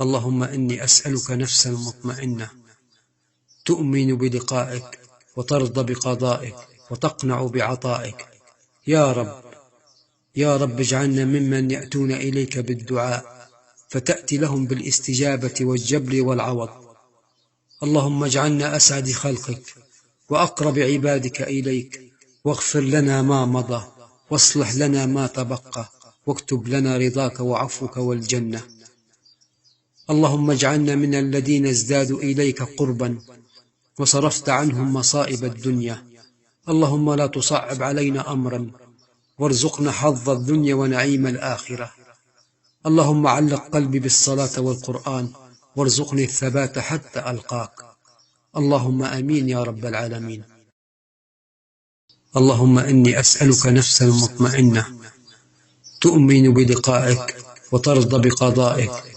اللهم إني أسألك نفسا مطمئنة تؤمن بلقائك وترضى بقضائك وتقنع بعطائك. يا رب، يا رب اجعلنا ممن يأتون إليك بالدعاء فتأتي لهم بالاستجابة والجبر والعوض. اللهم اجعلنا أسعد خلقك وأقرب عبادك إليك، واغفر لنا ما مضى واصلح لنا ما تبقى، واكتب لنا رضاك وعفوك والجنة. اللهم اجعلنا من الذين ازدادوا إليك قربا وصرفت عنهم مصائب الدنيا. اللهم لا تصعب علينا أمرا وارزقنا حظ الدنيا ونعيم الآخرة. اللهم علق قلبي بالصلاة والقرآن وارزقني الثبات حتى ألقاك. اللهم آمين يا رب العالمين. اللهم إني أسألك نفسا مطمئنة تؤمن بلقائك وترضى بقضائك